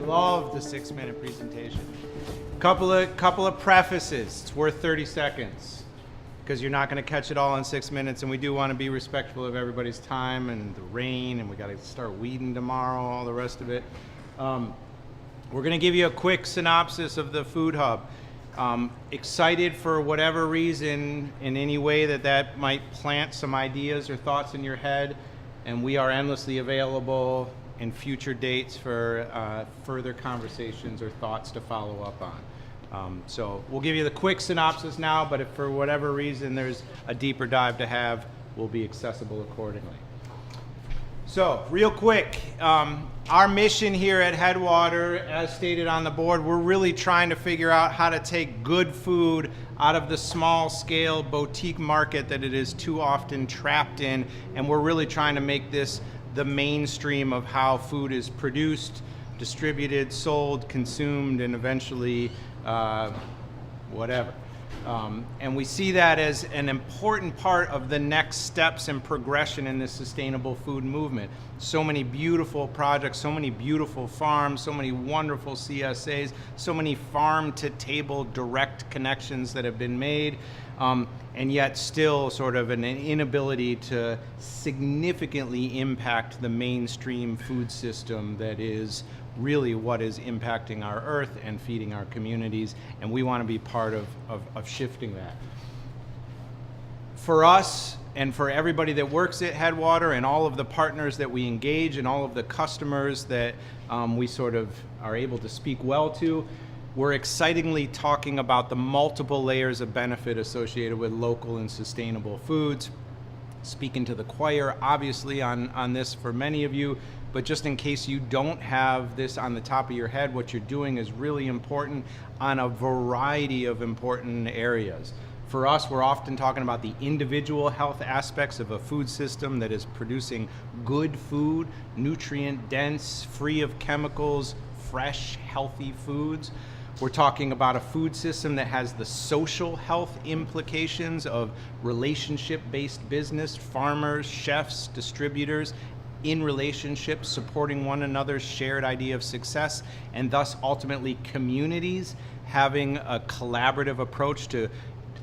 love the 6-minute presentation. Couple of prefaces. It's worth 30 seconds because you're not going to catch it all in 6 minutes, and we do want to be respectful of everybody's time and the rain, and we got to start weeding tomorrow, all the rest of it. We're going to give you a quick synopsis of the Food Hub. Excited for whatever reason, in any way that might plant some ideas or thoughts in your head, and we are endlessly available in future dates for further conversations or thoughts to follow up on. So we'll give you the quick synopsis now, but if for whatever reason there's a deeper dive to have, we'll be accessible accordingly. So real quick, our mission here at Headwater, as stated on the board, we're really trying to figure out how to take good food out of the small scale boutique market that it is too often trapped in, and we're really trying to make this the mainstream of how food is produced, distributed, sold, consumed, and eventually whatever. And we see that as an important part of the next steps and progression in this sustainable food movement. So many beautiful projects, so many beautiful farms, so many wonderful CSAs, so many farm-to-table direct connections that have been made, and yet still sort of an inability to significantly impact the mainstream food system that is really what is impacting our earth and feeding our communities, and we want to be part of shifting that. For us and for everybody that works at Headwater and all of the partners that we engage and all of the customers that we sort of are able to speak well to, we're excitingly talking about the multiple layers of benefit associated with local and sustainable foods. Speaking to the choir, obviously, on this for many of you, but just in case you don't have this on the top of your head, what you're doing is really important on a variety of important areas. For us, we're often talking about the individual health aspects of a food system that is producing good food, nutrient dense, free of chemicals, fresh, healthy foods. We're talking about a food system that has the social health implications of relationship-based business, farmers, chefs, distributors, in relationships, supporting one another's shared idea of success, and thus ultimately communities having a collaborative approach to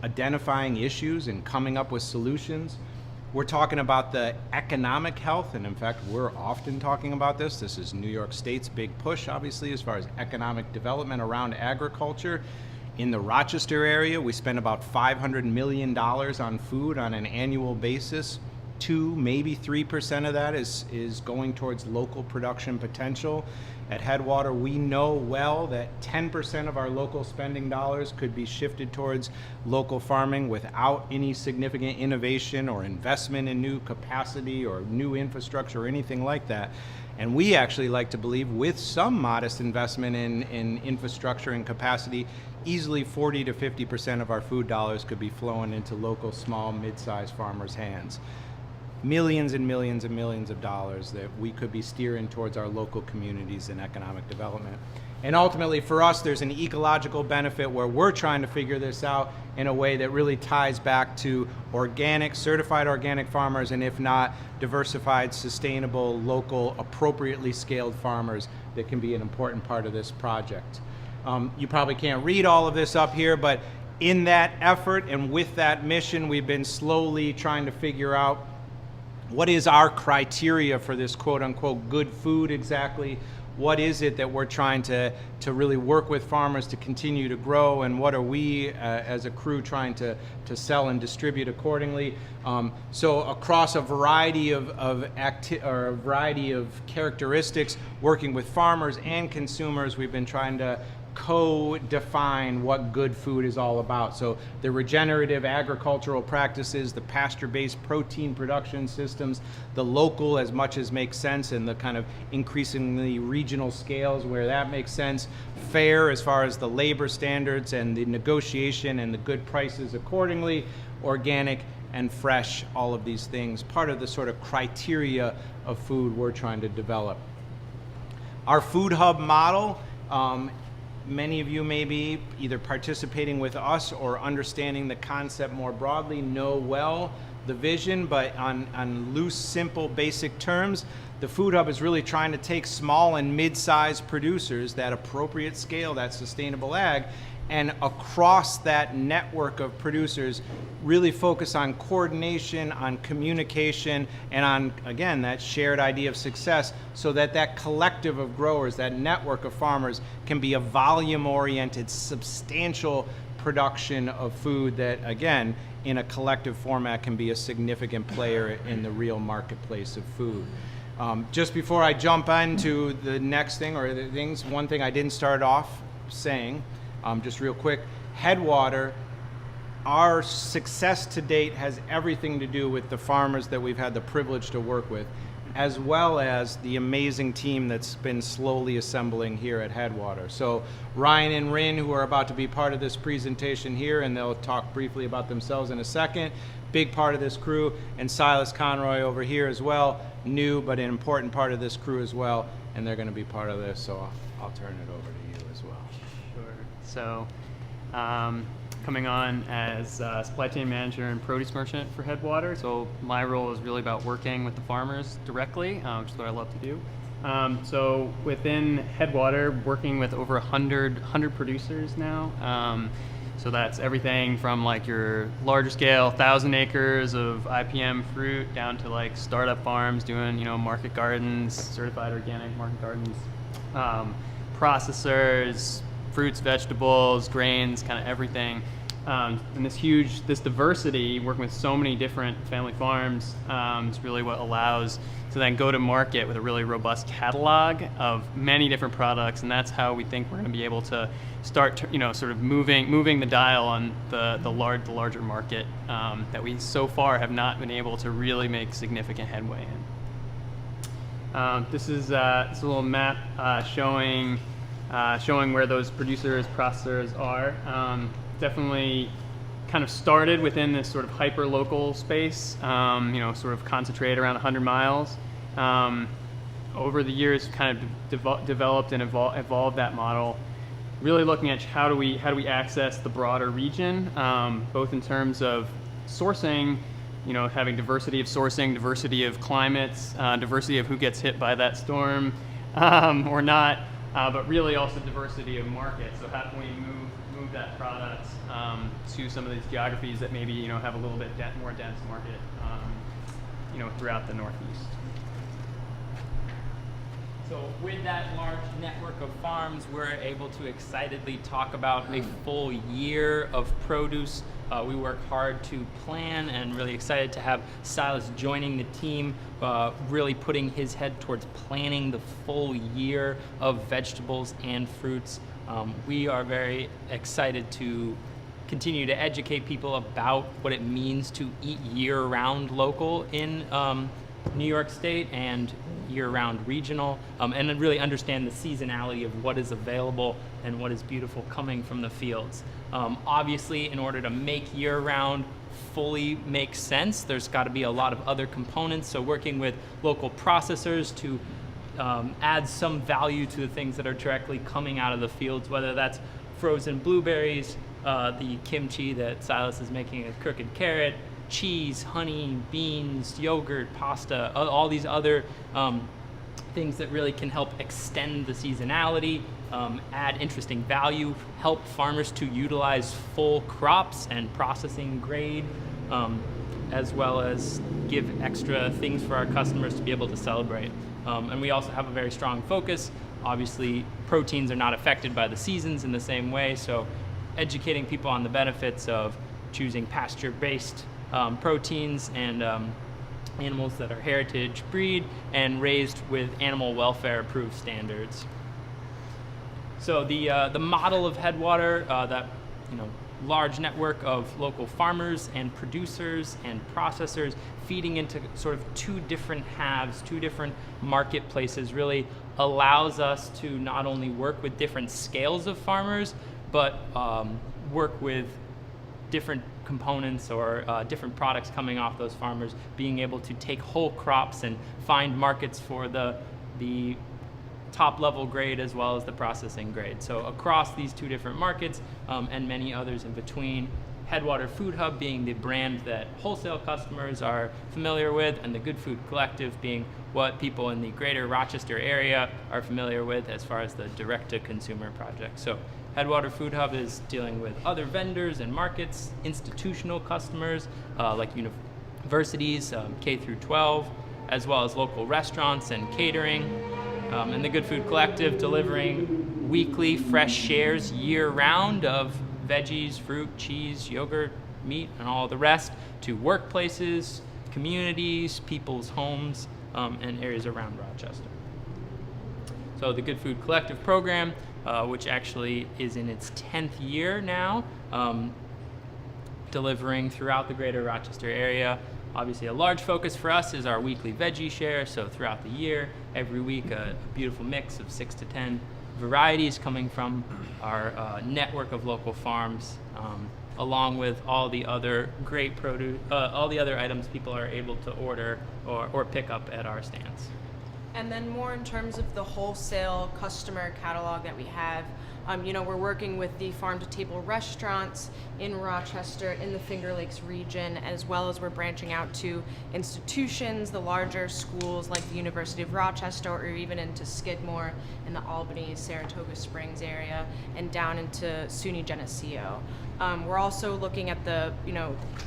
identifying issues and coming up with solutions. We're talking about the economic health, and in fact, we're often talking about this. This is New York State's big push, obviously, as far as economic development around agriculture. In the Rochester area, we spend about $500 million on food on an annual basis. 2, maybe 3% of that is going towards local production potential. At Headwater, we know well that 10% of our local spending dollars could be shifted towards local farming without any significant innovation or investment in new capacity or new infrastructure or anything like that. And we actually like to believe, with some modest investment in infrastructure and capacity, easily 40 to 50% of our food dollars could be flowing into local, small, mid-sized farmers' hands. Millions and millions and millions of dollars that we could be steering towards our local communities and economic development. And ultimately for us, there's an ecological benefit where we're trying to figure this out in a way that really ties back to organic, certified organic farmers, and if not, diversified, sustainable, local, appropriately scaled farmers that can be an important part of this project. You probably can't read all of this up here, but in that effort and with that mission, we've been slowly trying to figure out what is our criteria for this quote-unquote good food exactly? What is it that we're trying to really work with farmers to continue to grow, and what are we as a crew trying to sell and distribute accordingly? So across a variety of characteristics, working with farmers and consumers, we've been trying to co-define what good food is all about. So the regenerative agricultural practices, the pasture-based protein production systems, the local as much as makes sense, and the kind of increasingly regional scales where that makes sense, fair as far as the labor standards and the negotiation and the good prices accordingly, organic and fresh, all of these things, part of the sort of criteria of food we're trying to develop. Our food hub model, many of you may be either participating with us or understanding the concept more broadly, know well the vision, but on loose, simple, basic terms, the Food Hub is really trying to take small and mid-sized producers, that appropriate scale, that sustainable ag, and across that network of producers, really focus on coordination, on communication, and on, again, that shared idea of success, so that that collective of growers, that network of farmers, can be a volume-oriented, substantial production of food that, again, in a collective format can be a significant player in the real marketplace of food. Just before I jump into the next thing, or the things, one thing I didn't start off saying, just real quick, Headwater, our success to date has everything to do with the farmers that we've had the privilege to work with, as well as the amazing team that's been slowly assembling here at Headwater. So Ryan and Rin, who are about to be part of this presentation here, and they'll talk briefly about themselves in a second, big part of this crew, and Silas Conroy over here as well, new but an important part of this crew as well, and they're going to be part of this, so I'll turn it over to you as well. Sure. So, coming on as supply chain manager and produce merchant for Headwater. So my role is really about working with the farmers directly, which is what I love to do. So within Headwater, working with over 100 producers now. So that's everything from like your larger scale, 1,000 acres of IPM fruit down to like startup farms doing, you know, market gardens, certified organic market gardens, processors, fruits, vegetables, grains, kind of everything. And this diversity, working with so many different family farms, is really what allows to then go to market with a really robust catalog of many different products, and that's how we think we're going to be able to start, sort of moving the dial on the larger market that we so far have not been able to really make significant headway in. This is a little map showing where those producers, processors are. Definitely kind of started within this sort of hyper-local space, sort of concentrated around 100 miles. Over the years, kind of developed and evolved that model, really looking at how do we access the broader region, both in terms of sourcing, having diversity of sourcing, diversity of climates, diversity of who gets hit by that storm or not, but really also diversity of markets. So how can we move that product to some of these geographies that maybe have a little bit more dense market, throughout the Northeast. So with that large network of farms, we're able to excitedly talk about a full year of produce. We work hard to plan, and really excited to have Silas joining the team, really putting his head towards planning the full year of vegetables and fruits. We are very excited to continue to educate people about what it means to eat year-round local in New York State and year-round regional, and then really understand the seasonality of what is available and what is beautiful coming from the fields. Obviously, in order to make year-round fully make sense, there's got to be a lot of other components, so working with local processors to add some value to the things that are directly coming out of the fields, whether that's frozen blueberries, the kimchi that Silas is making with crooked carrot, cheese, honey, beans, yogurt, pasta, all these other things that really can help extend the seasonality, add interesting value, help farmers to utilize full crops and processing grade, as well as give extra things for our customers to be able to celebrate. And we also have a very strong focus. Obviously, proteins are not affected by the seasons in the same way, so educating people on the benefits of choosing pasture-based proteins and animals that are heritage breed and raised with animal welfare approved standards. So the model of Headwater, that large network of local farmers and producers and processors feeding into sort of two different halves, two different marketplaces, really allows us to not only work with different scales of farmers, but work with different components or different products coming off those farmers, being able to take whole crops and find markets for the top level grade as well as the processing grade. So across these two different markets and many others in between, Headwater Food Hub being the brand that wholesale customers are familiar with, and the Good Food Collective being what people in the greater Rochester area are familiar with as far as the direct-to-consumer project. So Headwater Food Hub is dealing with other vendors and markets, institutional customers like universities, K through 12, as well as local restaurants and catering. And the Good Food Collective delivering weekly fresh shares year-round of veggies, fruit, cheese, yogurt, meat, and all the rest to workplaces, communities, people's homes, and areas around Rochester. So the Good Food Collective program, which actually is in its 10th year now, delivering throughout the greater Rochester area. Obviously a large focus for us is our weekly veggie share, so throughout the year, every week a beautiful mix of 6 to 10 varieties coming from our network of local farms, along with all the other great produce, all the other items people are able to order or pick up at our stands. And then more in terms of the wholesale customer catalog that we have, we're working with the farm-to-table restaurants in Rochester, in the Finger Lakes region, as well as we're branching out to institutions, the larger schools like the University of Rochester, or even into Skidmore in the Albany, Saratoga Springs area, and down into SUNY Geneseo. We're also looking at the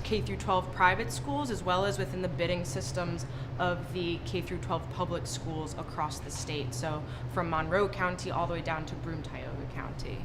K through 12 private schools, as well as within the bidding systems of the K through 12 public schools across the state. So from Monroe County all the way down to Broome-Tioga County.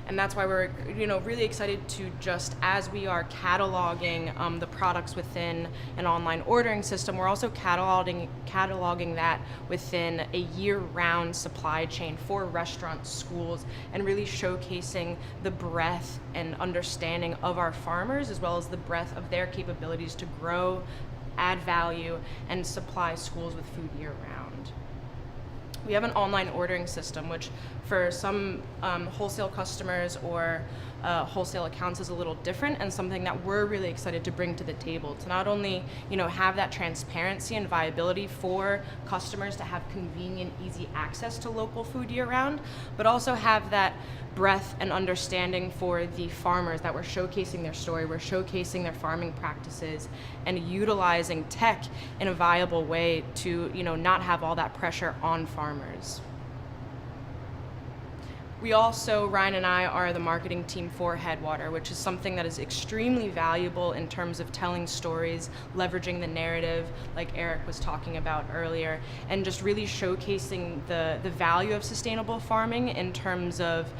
And that's why we're really excited to, just as we are cataloging the products within an online ordering system, we're also cataloging that within a year-round supply chain for restaurants, schools, and really showcasing the breadth and understanding of our farmers, as well as the breadth of their capabilities to grow, add value, and supply schools with food year-round. We have an online ordering system, which for some wholesale customers or wholesale accounts is a little different, and something that we're really excited to bring to the table to not only have that transparency and viability for customers to have convenient, easy access to local food year-round, but also have that breadth and understanding for the farmers, that we're showcasing their story, we're showcasing their farming practices, and utilizing tech in a viable way to not have all that pressure on farmers. We also, Ryan and I, are the marketing team for Headwater, which is something that is extremely valuable in terms of telling stories, leveraging the narrative, like Eric was talking about earlier, and just really showcasing the value of sustainable farming in terms of,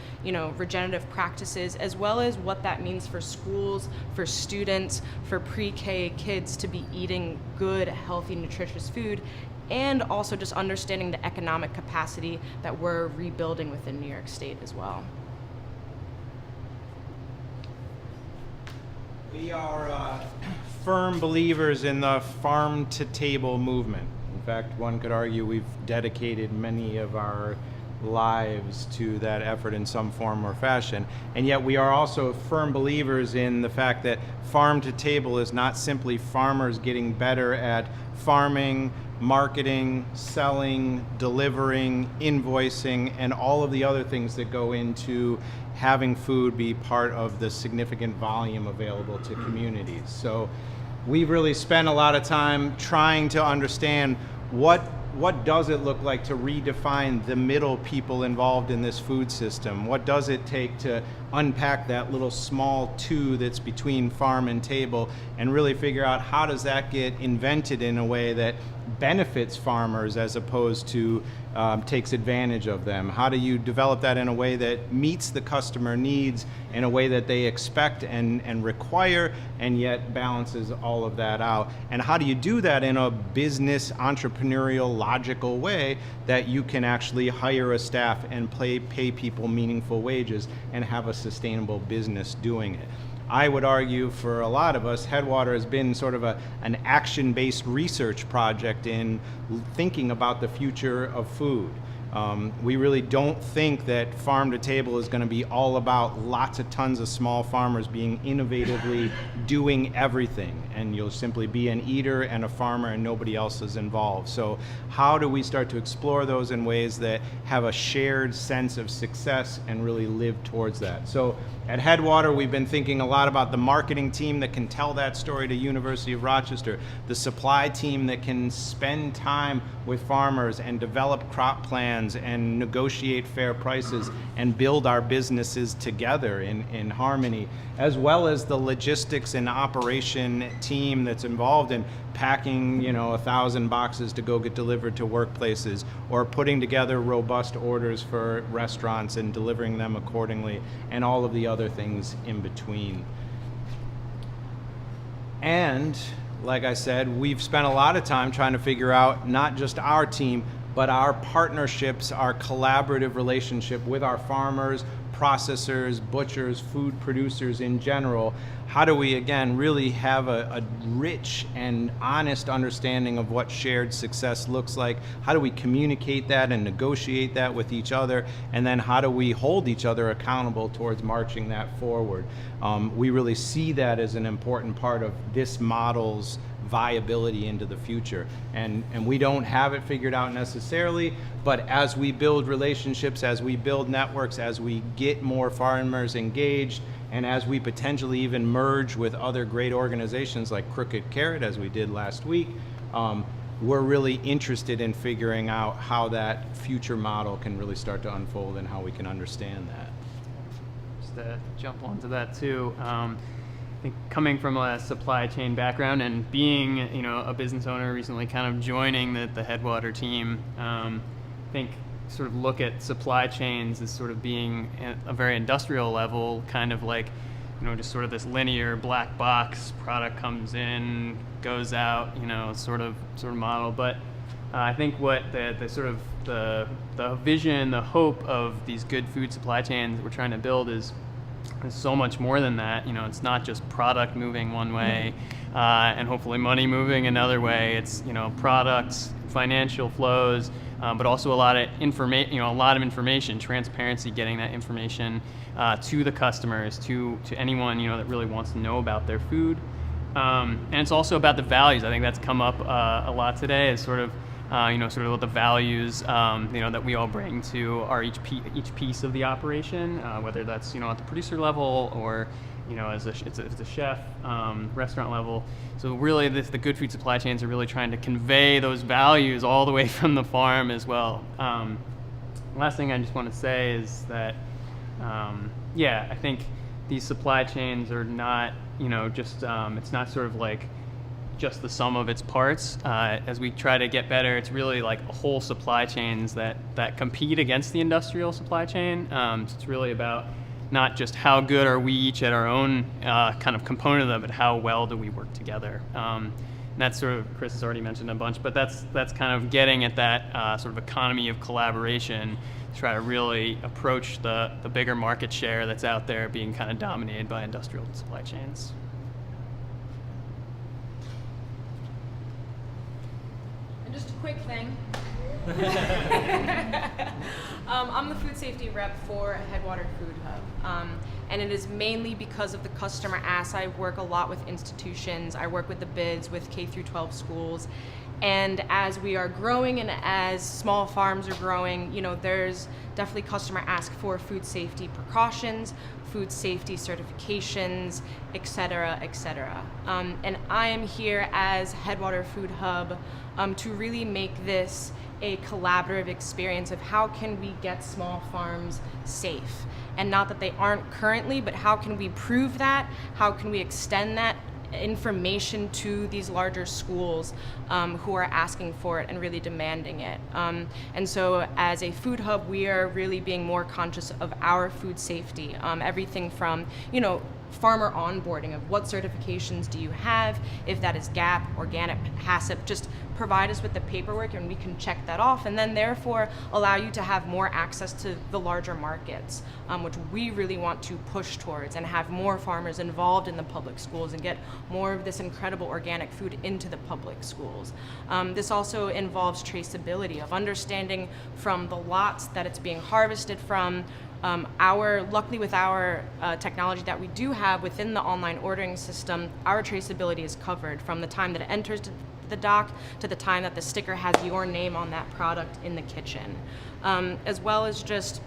regenerative practices, as well as what that means for schools, for students, for pre-K kids to be eating good, healthy, nutritious food, and also just understanding the economic capacity that we're rebuilding within New York State as well. We are firm believers in the farm-to-table movement. In fact, one could argue we've dedicated many of our lives to that effort in some form or fashion. And yet we are also firm believers in the fact that farm-to-table is not simply farmers getting better at farming, marketing, selling, delivering, invoicing, and all of the other things that go into having food be part of the significant volume available to communities. So we've really spent a lot of time trying to understand what does it look like to redefine the middle people involved in this food system? What does it take to unpack that little small two that's between farm and table, and really figure out how does that get invented in a way that benefits farmers as opposed to takes advantage of them? How do you develop that in a way that meets the customer needs in a way that they expect and require, and yet balances all of that out? And how do you do that in a business, entrepreneurial, logical way that you can actually hire a staff and pay people meaningful wages and have a sustainable business doing it? I would argue for a lot of us, Headwater has been sort of an action-based research project in thinking about the future of food. We really don't think that farm to table is going to be all about lots of tons of small farmers being innovatively doing everything, and you'll simply be an eater and a farmer and nobody else is involved. So how do we start to explore those in ways that have a shared sense of success and really live towards that? So at Headwater, we've been thinking a lot about the marketing team that can tell that story to University of Rochester, the supply team that can spend time with farmers and develop crop plans and negotiate fair prices and build our businesses together in harmony, as well as the logistics and operation team that's involved in packing 1,000 boxes to go get delivered to workplaces, or putting together robust orders for restaurants and delivering them accordingly, and all of the other things in between. And like I said, we've spent a lot of time trying to figure out not just our team, but our partnerships, our collaborative relationship with our farmers, processors, butchers, food producers in general. How do we, again, really have a rich and honest understanding of what shared success looks like? How do we communicate that and negotiate that with each other? And then how do we hold each other accountable towards marching that forward? We really see that as an important part of this model's viability into the future. And we don't have it figured out necessarily, but as we build relationships, as we build networks, as we get more farmers engaged, and as we potentially even merge with other great organizations like Crooked Carrot, as we did last week, we're really interested in figuring out how that future model can really start to unfold and how we can understand that. Just to jump onto that too, I think coming from a supply chain background and being, a business owner recently, kind of joining the Headwater team, I think sort of look at supply chains as sort of being at a very industrial level, kind of like, just sort of this linear black box, product comes in, goes out, sort of model. But I think what the sort of the vision, the hope of these good food supply chains that we're trying to build is so much more than that. It's not just product moving one way and hopefully money moving another way. It's products, financial flows, but also a lot of information, transparency, getting that information to the customers, to anyone that really wants to know about their food. And it's also about the values. I think that's come up a lot today. Is sort of what the values that we all bring to our each piece of the operation, whether that's at the producer level or as a chef, restaurant level. So really, the good food supply chains are really trying to convey those values all the way from the farm as well. Last thing I just want to say is that, I think these supply chains are not, just it's not sort of like just the sum of its parts. As we try to get better, it's really like a whole supply chains that compete against the industrial supply chain. So it's really about not just how good are we each at our own kind of component of them, but how well do we work together. And that's sort of, Chris has already mentioned a bunch, but that's kind of getting at that sort of economy of collaboration to try to really approach the bigger market share that's out there being kind of dominated by industrial supply chains. And just a quick thing. I'm the food safety rep for Headwater Food Hub, and it is mainly because of the customer ask. I work a lot with institutions. I work with the bids with K through 12 schools, and as we are growing and as small farms are growing, there's definitely customer ask for food safety precautions, food safety certifications, et cetera, et cetera. And I am here as Headwater Food Hub to really make this a collaborative experience of how can we get small farms safe. And not that they aren't currently, but how can we prove that? How can we extend that information to these larger schools who are asking for it and really demanding it. And so as a food hub, we are really being more conscious of our food safety. Everything from, farmer onboarding of what certifications do you have, if that is GAP, organic, HACCP, just provide us with the paperwork and we can check that off, and then therefore allow you to have more access to the larger markets, which we really want to push towards, and have more farmers involved in the public schools and get more of this incredible organic food into the public schools. This also involves traceability, of understanding from the lots that it's being harvested from. Luckily with our technology that we do have within the online ordering system, our traceability is covered from the time that it enters the dock to the time that the sticker has your name on that product in the kitchen, as well as just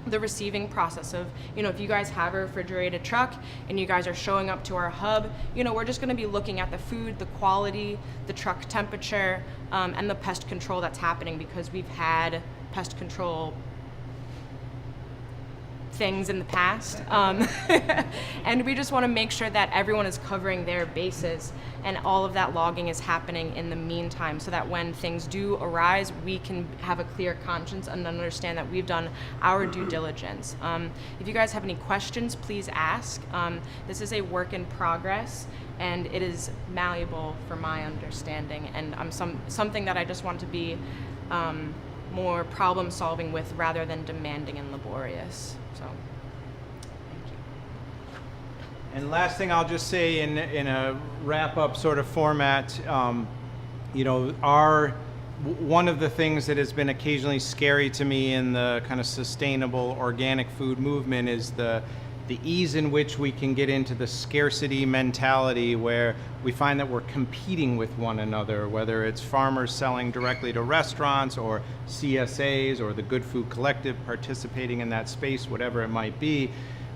the receiving process of, if you guys have a refrigerated truck and you guys are showing up to our hub, we're just going to be looking at the food, the quality, the truck temperature, and the pest control that's happening, because we've had pest control things in the past, and we just want to make sure that everyone is covering their bases and all of that logging is happening in the meantime, so that when things do arise, we can have a clear conscience and understand that we've done our due diligence. If you guys have any questions, please ask. This is a work in progress, and it is malleable for my understanding, and something that I just want to be more problem solving with rather than demanding and laborious. So, thank you. And last thing I'll just say in a wrap-up sort of format, one of the things that has been occasionally scary to me in the kind of sustainable organic food movement is the ease in which we can get into the scarcity mentality, where we find that we're competing with one another, whether it's farmers selling directly to restaurants or CSAs or the Good Food Collective participating in that space, whatever it might be.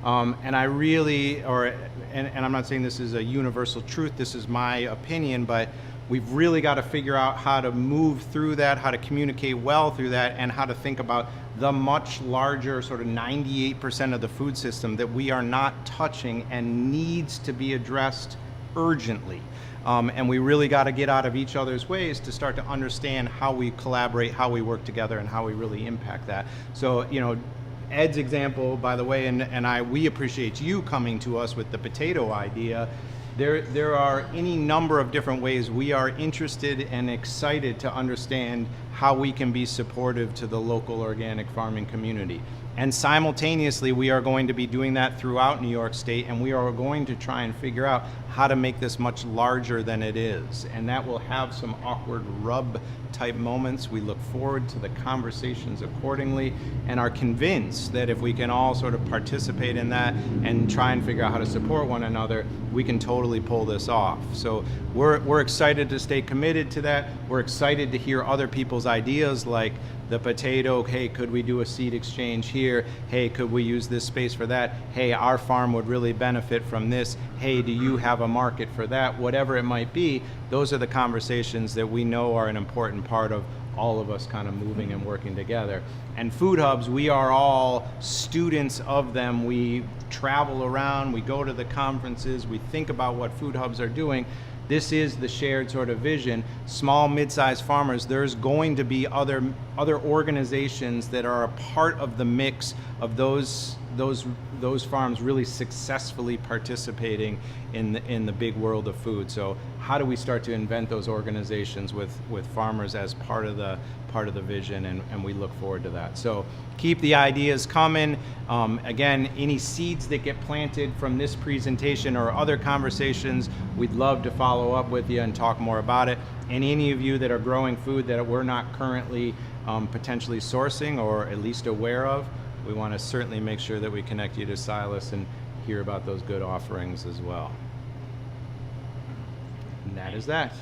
And I really, and I'm not saying this is a universal truth, this is my opinion, but we've really got to figure out how to move through that, how to communicate well through that, and how to think about the much larger sort of 98% of the food system that we are not touching and needs to be addressed urgently. And we really got to get out of each other's ways to start to understand how we collaborate, how we work together, and how we really impact that. So, Ed's example, by the way, we appreciate you coming to us with the potato idea. There are any number of different ways we are interested and excited to understand how we can be supportive to the local organic farming community. And simultaneously, we are going to be doing that throughout New York State, and we are going to try and figure out how to make this much larger than it is. And that will have some awkward rub type moments. We look forward to the conversations accordingly, and are convinced that if we can all sort of participate in that and try and figure out how to support one another, we can totally pull this off. So we're excited to stay committed to that. We're excited to hear other people's ideas, like the potato, hey, could we do a seed exchange here? Hey, could we use this space for that? Hey, our farm would really benefit from this. Hey, do you have a market for that? Whatever it might be, those are the conversations that we know are an important part of all of us kind of moving and working together. And food hubs, we are all students of them. We travel around, we go to the conferences, we think about what food hubs are doing. This is the shared sort of vision. Small, mid-sized farmers, there's going to be other organizations that are a part of the mix of those farms really successfully participating in the big world of food. So how do we start to invent those organizations with farmers as part of the vision, and we look forward to that. So keep the ideas coming. Again, any seeds that get planted from this presentation or other conversations, we'd love to follow up with you and talk more about it. And any of you that are growing food that we're not currently potentially sourcing or at least aware of, we want to certainly make sure that we connect you to Silas and hear about those good offerings as well. And that is that.